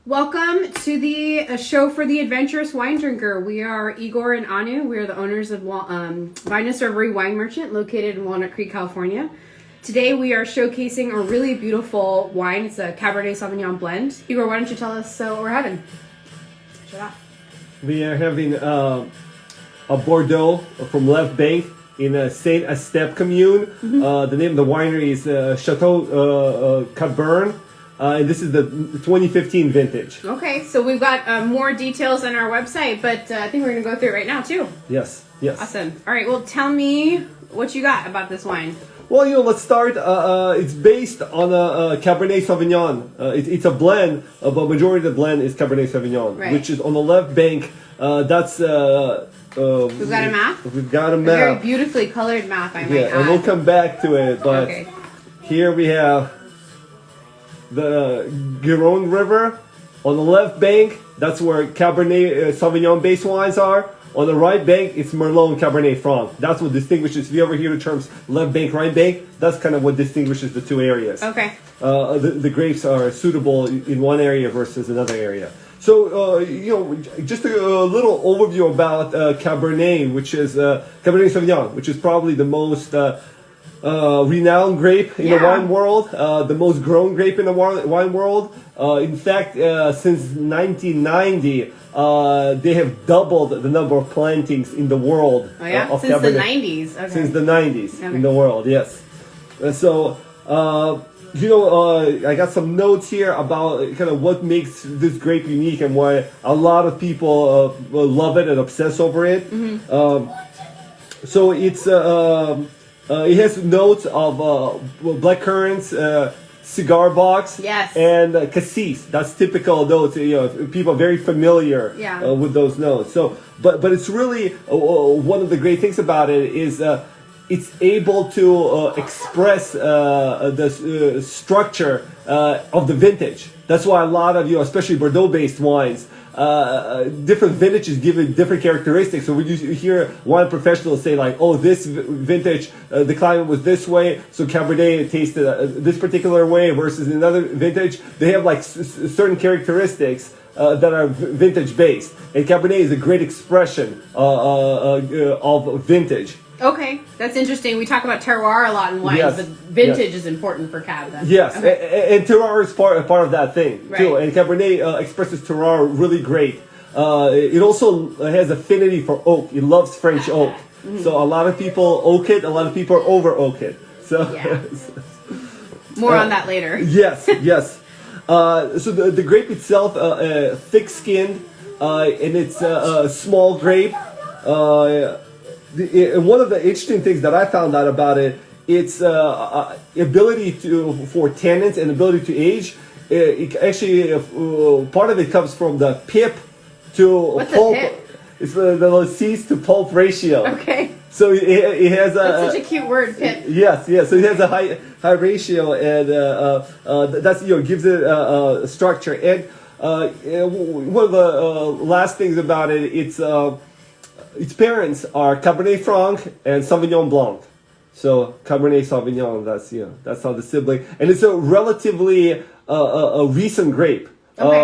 Welcome to the show for the adventurous wine drinker. We are Igor and Anu. We are the owners of Vinousreverie Wine Merchant located in Walnut Creek, California. Today we are showcasing a really beautiful wine. It's a Cabernet Sauvignon blend. Igor, why don't you tell us what we're having? Shut off. We are having a bordeaux from Left Bank in a Saint Estep commune. The name of the winery is Chateau Cabernet. And this is the 2015 vintage. Okay, so we've got more details on our website, but I think we're going to go through it right now, too. Yes. Awesome. All right, well, tell me what you got about this wine. Well, let's start. It's based on a Cabernet Sauvignon. It's a blend, but majority of the blend is Cabernet Sauvignon, right, which is on the Left Bank. That's... we've got a map? We've got a map. A very beautifully colored map, I might add. And we'll come back to it, but okay. Here we have the Garonne River. On the left bank, that's where Cabernet Sauvignon based wines are. On the right bank, it's Merlot and Cabernet Franc. That's what distinguishes. If you ever hear the terms left bank, right bank, that's kind of what distinguishes the two areas. Okay. The grapes are suitable in one area versus another area. So, just a little overview about Cabernet, which is Cabernet Sauvignon, which is probably the most renowned grape in the wine world, the most grown grape in the wine world. In fact, since 1990, they have doubled the number of plantings in the world. Oh yeah, of since Cabernet. the 90s. Okay. Since the 90s in the world, yes. So, I got some notes here about kind of what makes this grape unique and why a lot of people love it and obsess over it. So it's it has notes of blackcurrants, cigar box, yes, and cassis. That's typical notes. People are very familiar with those notes. So, but it's really one of the great things about it is it's able to express the structure of the vintage. That's why a lot of especially Bordeaux-based wines, different vintages give it different characteristics. So when you hear wine professionals say like, "Oh, this vintage, the climate was this way, so Cabernet tasted this particular way," versus another vintage, they have like certain characteristics that are vintage based, and Cabernet is a great expression of vintage. Okay, that's interesting. We talk about terroir a lot in wines, but vintage is important for Cab. Yes, okay. and terroir is part of that thing too. And Cabernet expresses terroir really great. It also has affinity for oak. It loves French oak. So a lot of people oak it. A lot of people over oak it. So more on that later. Yes. So the grape itself, thick-skinned, and it's a small grape. One of the interesting things that I found out about it, its ability for tannins and ability to age. It actually, part of it comes from the pip to What's pulp. A pip? It's the seeds to pulp ratio. Okay. So it has That's such a cute word, pip. Yes. So it has a high ratio, and that's gives it a structure. And one of the last things about it, its parents are Cabernet Franc and Sauvignon Blanc. So Cabernet Sauvignon, that's how the sibling, and it's a relatively a recent grape. Okay.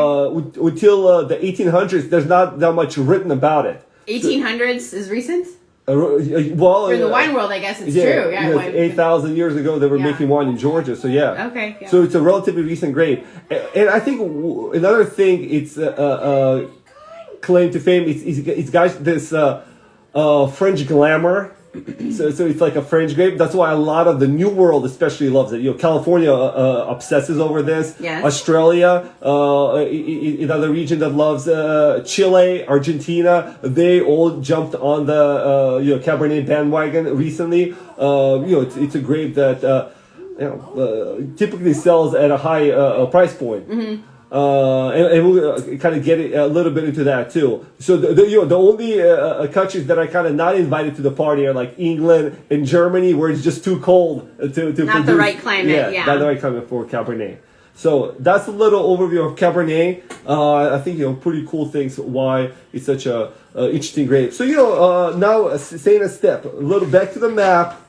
Until the 1800s, there's not that much written about it. 1800s is recent? Well, for the wine world, I guess it's true. Yeah, 8,000 years ago, they were making wine in Georgia. So Okay. Yeah. So it's a relatively recent grape, and I think another thing it's claim to fame. It's got this French glamour. So it's like a French grape. That's why a lot of the New World especially loves it. California obsesses over this. Yes. Australia, another region that loves Chile, Argentina. They all jumped on the Cabernet bandwagon recently. It's a grape that typically sells at a high price point. And we'll kind of get a little bit into that too. So the only countries that are kind of not invited to the party are like England and Germany, where it's just too cold to not produce. The right climate. Yeah, not the right climate for Cabernet. So that's a little overview of Cabernet. I think pretty cool things why it's such a interesting grape. So now Saint Estep, a little back to the map.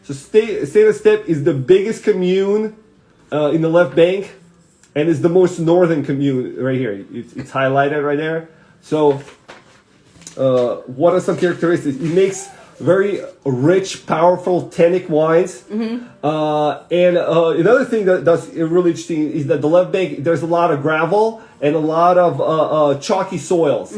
So Saint Estep is the biggest commune in the left bank. and it's the most northern commune right here. It's highlighted right there. So, what are some characteristics? It makes very rich, powerful tannic wines. And another thing that's really interesting is that the left bank, there's a lot of gravel and a lot of chalky soils.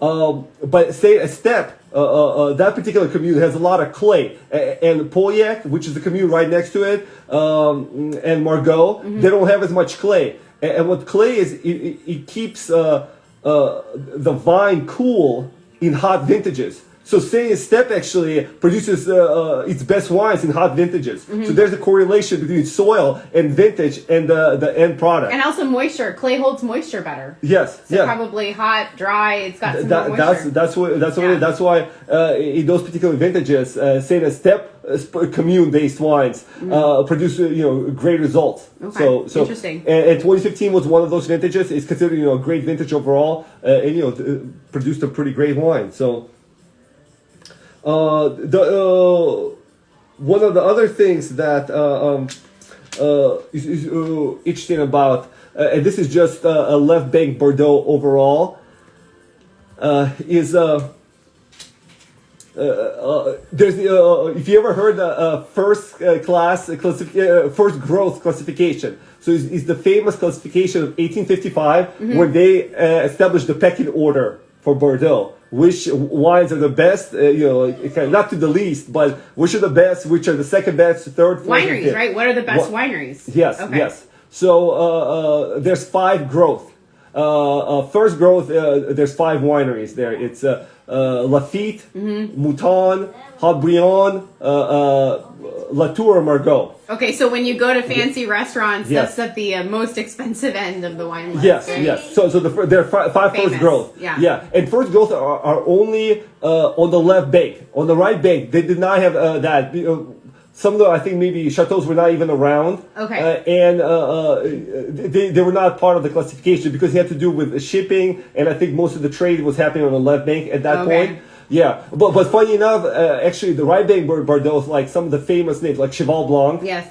But say a step, that particular commune has a lot of clay. And Pauillac, which is the commune right next to it, and Margaux, they don't have as much clay. And what clay is, it keeps the vine cool in hot vintages. So say Step actually produces its best wines in hot vintages. So there's a correlation between soil and vintage and the end product. And also moisture. Clay holds moisture better. Yes. So probably hot, dry. It's got some more moisture. That's why in those particular vintages, say the Step commune-based wines produce great results. Okay. So interesting. And 2015 was one of those vintages. It's considered a great vintage overall, and produced a pretty great wine. So. One of the other things that is interesting about, and this is just a left bank Bordeaux overall, is there's if you ever heard the first growth classification. So it's the famous classification of 1855 when they established the pecking order for Bordeaux. Which wines are the best, not to the least, but which are the best, which are the second best, third, fourth, wineries, right? What are the best wineries? Yes, okay. Yes. So there's 5 growth. First growth, there's 5 wineries there. It's Lafite, Mouton, Haut-Brion, Latour, Margaux. Okay, so when you go to fancy restaurants, that's at the most expensive end of the wine list. Yes, right? yes. So there are 5 first growth. Yeah. And first growth are only on the left bank. On the right bank, they did not have that. Some of the, I think maybe chateaus were not even around. Okay. And they were not part of the classification because it had to do with shipping, and I think most of the trade was happening on the left bank at that point. Yeah, but funny enough, actually the right bank Bordeaux, like some of the famous names like Cheval Blanc. Yes.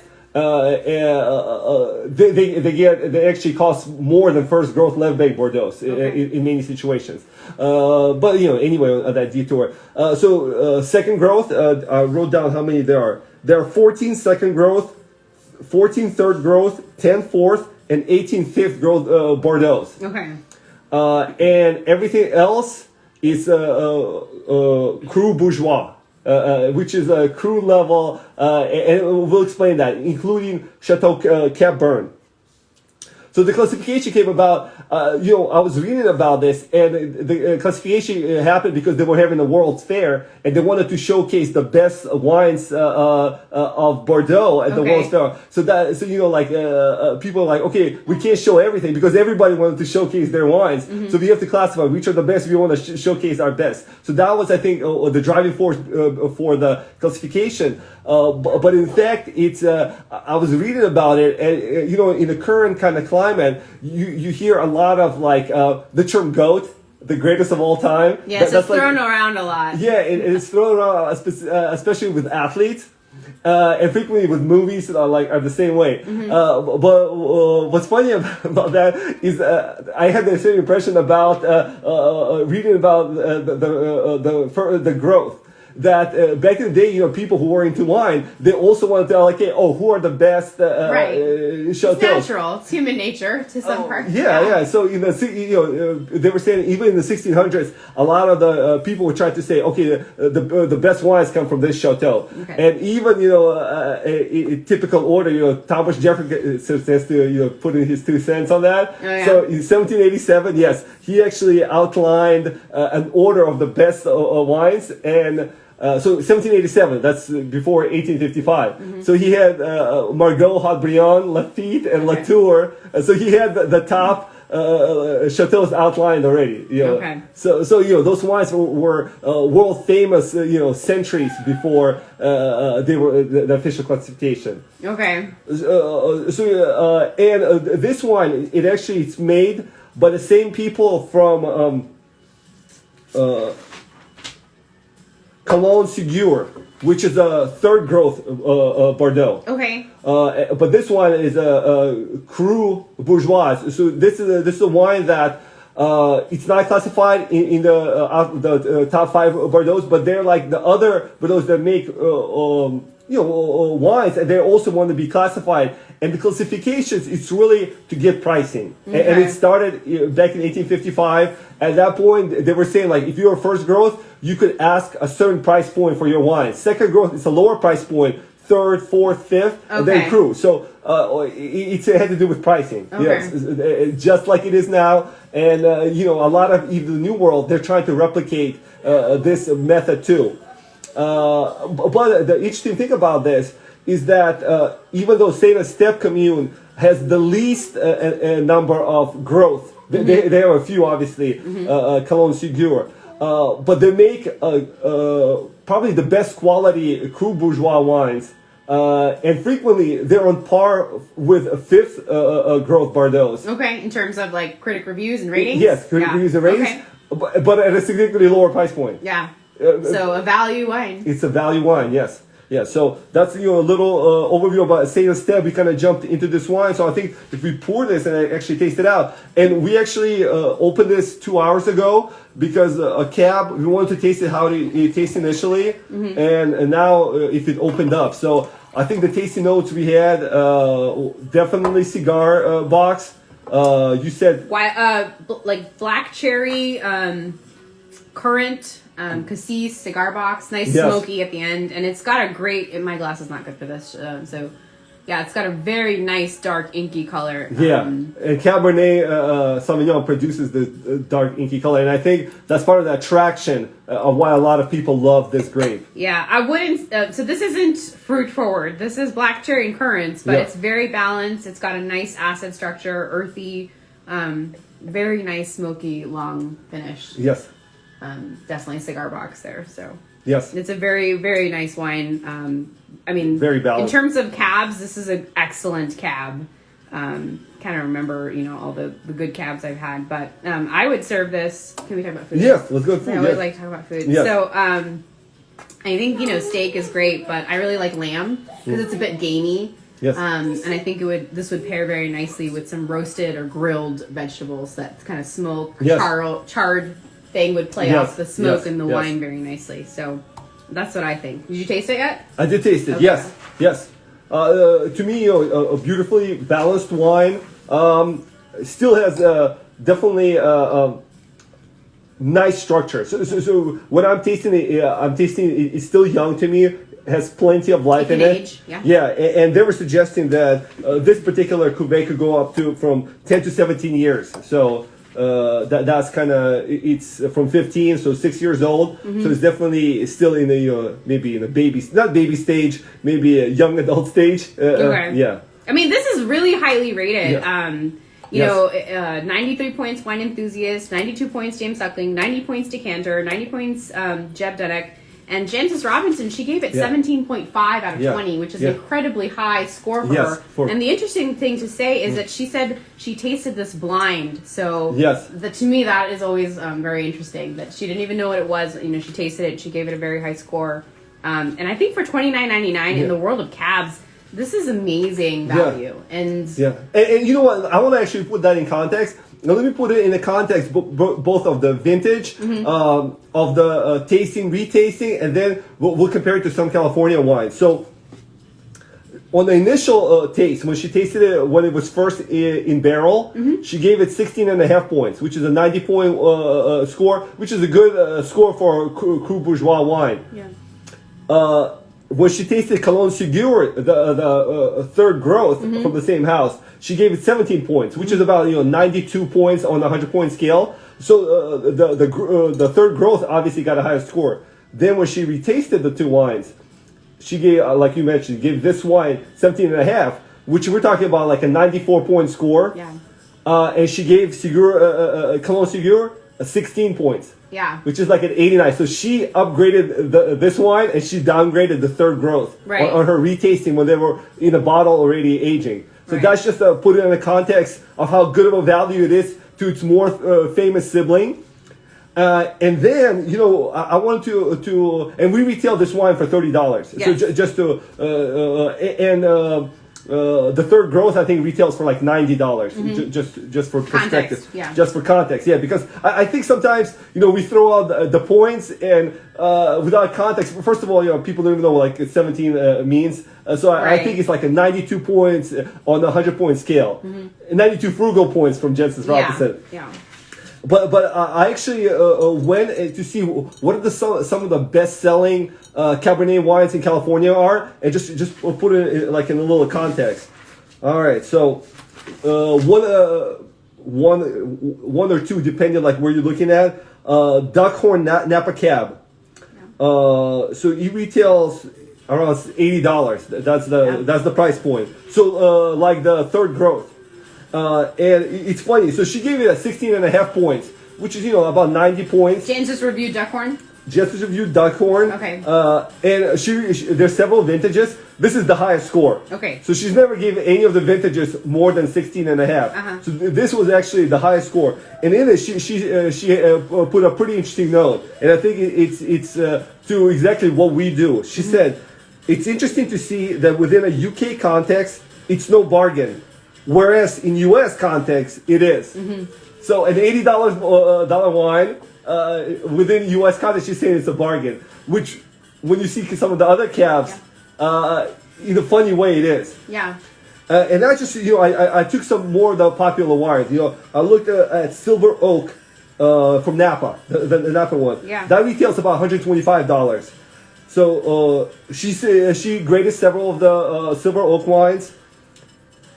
They actually cost more than first growth left bank Bordeaux in many situations. But anyway, on that detour. So second growth, I wrote down how many there are. There are 14 second growth, 14 third growth, 10 fourth, and 18 fifth growth Bordeaux. Okay. And everything else is Cru Bourgeois, which is a cru level, and we'll explain that, including Chateau Cap Burn. So the classification came about, I was reading about this, and the classification happened because they were having a World's Fair, and they wanted to showcase the best wines of Bordeaux at the World's Fair. So people are like, okay, we can't show everything because everybody wanted to showcase their wines. So we have to classify which are the best. We want to showcase our best. So that was, I think, the driving force for the classification. But in fact, it's I was reading about it, and in the current kind of climate, you hear a lot of the term GOAT, the greatest of all time. Yes, it's thrown around a lot. Yeah, it's thrown around, especially with athletes. And frequently with movies are the same way. But what's funny about that is I had the same impression about reading about the growth. That back in the day, people who were into wine, they also wanted to who are the best chateaus. It's natural. It's human nature to some part. Yeah. So they were saying even in the 1600s, a lot of the people were trying to say, the best wines come from this chateau. Okay. And even in typical order, Thomas Jefferson has to put in his 2 cents on that. Oh, yeah. So in 1787, yes, he actually outlined an order of the best wines and. So 1787, that's before 1855. So he had Margaux, Haut-Brion, Lafite, and Latour. So he had the top chateaus outlined already. Okay. So those wines were world famous. Centuries before they were the official classification. Okay. And this wine, it's made by the same people from. Cologne Ségur. which is a third growth Bordeaux. Okay. But this one is a Cru Bourgeois. So this is a wine that it's not classified in the top 5 Bordeaux, but they're like the other Bordeaux that make wines, and they also want to be classified. And the classifications, it's really to get pricing. Okay. And it started back in 1855. At that point, they were saying, like, if you're a first growth, you could ask a certain price point for your wine. Second growth, it's a lower price point. Third, fourth, fifth, and then Cru. So it had to do with pricing. Okay. Yes, just like it is now. And, a lot of even the New World, they're trying to replicate this method too. But the interesting thing about this is that even though Saint Step commune has the least number of growth, they have a few obviously, Chalon-sur-Guer, but they make probably the best quality Cru Bourgeois wines, and frequently they're on par with fifth growth Bordeaux. Okay, in terms of like critic reviews and ratings? Yes, critic reviews and ratings, but at a significantly lower price point. Yeah. So a value wine. It's a value wine, yes. Yeah, so that's a little overview about Saint Esteve. We kind of jumped into this wine, so I think if we pour this and I actually taste it out, and we actually opened this 2 hours ago because a cab, we wanted to taste it how it tastes initially, and now if it opened up. So I think the tasting notes we had, definitely cigar box. You said like black cherry, currant. Cassis, cigar box, nice smoky at the end, and it's got a great. My glass is not good for this, so yeah, it's got a very nice dark inky color. And Cabernet Sauvignon produces the dark inky color, and I think that's part of the attraction of why a lot of people love this grape. Yeah, I wouldn't. So this isn't fruit forward. This is black cherry and currants, but it's very balanced. It's got a nice acid structure, earthy, very nice smoky long finish. Yes. Definitely a cigar box there. So yes, it's a very, very nice wine. I mean, very balanced. In terms of cabs, this is an excellent cab. Kind of remember, all the good cabs I've had, but I would serve this. Can we talk about food? Yes, let's go to food. I always like to talk about food. Yes. So I think steak is great, but I really like lamb because it's a bit gamey. Yes. And I think this would pair very nicely with some roasted or grilled vegetables that kind of smoke, charred thing would play off the smoke and the wine very nicely. So that's what I think. Did you taste it yet? I did taste it. Okay. Yes. To me, a beautifully balanced wine. Still has definitely nice structure. So when I'm tasting it, it's still young to me. Has plenty of life in it. Yeah, and they were suggesting that this particular cuvee could go up to from 10 to 17 years. So. That's kind of it's from 15, so 6 years old. So it's definitely still in a maybe in a not baby stage, maybe a young adult stage. Yeah. I mean, this is really highly rated. 93 points Wine Enthusiast, 92 points James Suckling, 90 points Decanter, 90 points Jeb Dunek. And Jancis Robinson, she gave it 17.5 out of 20, which is an incredibly high score for her. And the interesting thing to say is that she said she tasted this blind. So to me, that is always very interesting, that she didn't even know what it was. She tasted it. She gave it a very high score. And I think for $29.99 in the world of cabs, this is amazing value. And you know what? I want to actually put that in context. Now, let me put it in the context both of the vintage, of the tasting, retasting, and then we'll compare it to some California wines. So, on the initial taste, when she tasted it when it was first in barrel, she gave it 16.5 points, which is a 90-point score, which is a good score for a Cru Bourgeois wine. When she tasted Chalon-sur-Guer, the third growth from the same house, she gave it 17 points, which is about 92 points on the 100-point scale. So the third growth obviously got a higher score. Then when she retasted the two wines, she gave, like you mentioned, gave this wine 17.5, which we're talking about like a 94-point score. And she gave Chalon-sur-Guer 16 points. Which is like an 89. So she upgraded this wine and she downgraded the third growth on her retasting when they were in a bottle already aging. So that's just to put it in the context of how good of a value it is to its more famous sibling. And then, I wanted to, and we retail this wine for $30. Yes. So just to, the third growth, I think, retails for like $90, just for perspective. Yeah. Just for context, yeah. Because I think sometimes, we throw out the points and without context. First of all, people don't even know like 17 means. So I think it's like a 92 points on the 100-point scale. 92 frugal points from Jensen's Robinson. Yeah. But I actually went to see what are some of the best-selling Cabernet wines in California are, and just put it like in a little context. All right, so one or two, depending like where you're looking at. Duckhorn Napa Cab. So he retails around $80. That's the price point. So like the third growth. And it's funny. So she gave it a 16.5 points, which is about 90 points. James just reviewed Duckhorn. Just reviewed Duckhorn. Okay. And there's several vintages. This is the highest score. Okay. So she's never given any of the vintages more than 16.5. So this was actually the highest score. And in it, she put a pretty interesting note, and I think it's to exactly what we do. She said, it's interesting to see that within a UK context, it's no bargain. Whereas in U.S. context, it is. So an $80 wine within U.S. context, she's saying it's a bargain. Which, when you see some of the other cabs, in a funny way, it is. Yeah. And I just, I took some more of the popular wines. I looked at Silver Oak from Napa, the Napa one. Yeah. That retails about $125. So she graded several of the Silver Oak wines.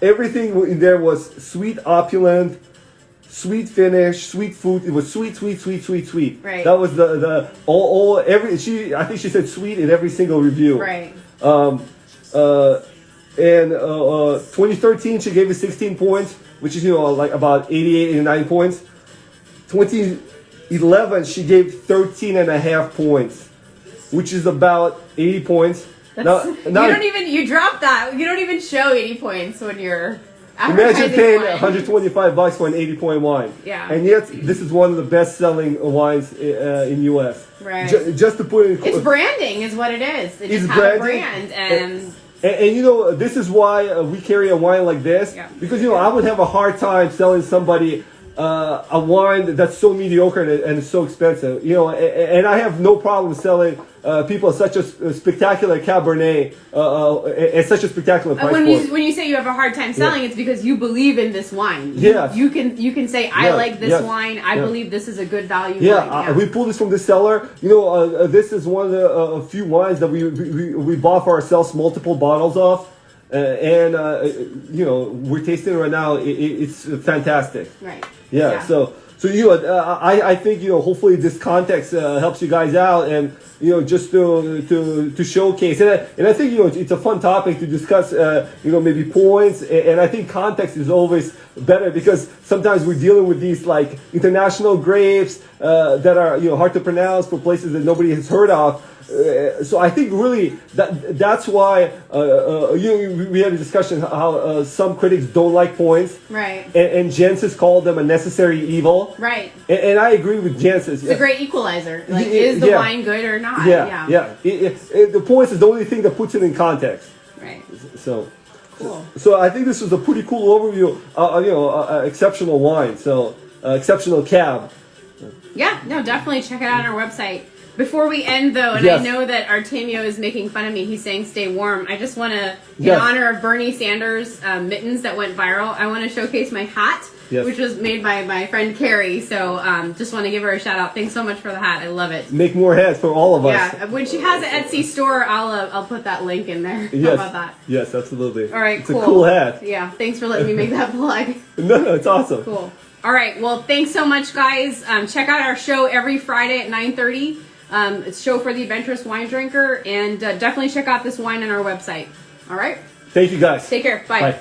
Everything in there was sweet, opulent, sweet finish, sweet food. It was sweet. Right. That was I think she said sweet in every single review. Right. And 2013 she gave it 16 points, which is like about 88, 89 points. 2011 she gave 13.5 points, which is about 80 points. You drop that. You don't even show 80 points when you're imagine paying wine. $125 for an 80-point wine. Yeah. And yet, this is one of the best-selling wines in U.S. Right. Just to put it in... It's branding is what it is. It It's just has a branding. brand. And this is why we carry a wine like this. Yeah. Because, I would have a hard time selling somebody a wine that's so mediocre and it's so expensive. And I have no problem selling people such a spectacular Cabernet at such a spectacular price point. When you say you have a hard time selling, it's because you believe in this wine. Yes. You can say, I like this wine. I believe this is a good value wine. We pulled this from the cellar. This is one of the few wines that we bought for ourselves multiple bottles of. We're tasting it right now. It's fantastic. Right. Yeah. So I think hopefully this context helps you guys out, and just to showcase, and I think it's a fun topic to discuss. Maybe points, and I think context is always better, because sometimes we're dealing with these like international grapes that are hard to pronounce for places that nobody has heard of. So I think really that's why we had a discussion how some critics don't like points, right? And Jens has called them a necessary evil, right? And I agree with Jens. It's a great equalizer. Like, is the wine good or not? Yeah. The points is the only thing that puts it in context, right? So. Cool. So I think this was a pretty cool overview. Exceptional wine. So exceptional cab. Yeah. No, definitely check it out on our website. Before we end, though, and I know that Artemio is making fun of me, he's saying stay warm. I just want to, in honor of Bernie Sanders' mittens that went viral, I want to showcase my hat, which was made by my friend Carrie. So just want to give her a shout out. Thanks so much for the hat. I love it. Make more hats for all of us. Yeah, when she has an Etsy store, I'll put that link in there. Yes. How about that? Yes, absolutely. All right, it's a cool hat. Yeah, thanks for letting me make that plug. No, it's awesome. Cool. All right, well, thanks so much, guys. Check out our show every Friday at 9:30. It's a show for the adventurous wine drinker, and definitely check out this wine on our website. All right? Thank you, guys. Take care. Bye. Bye.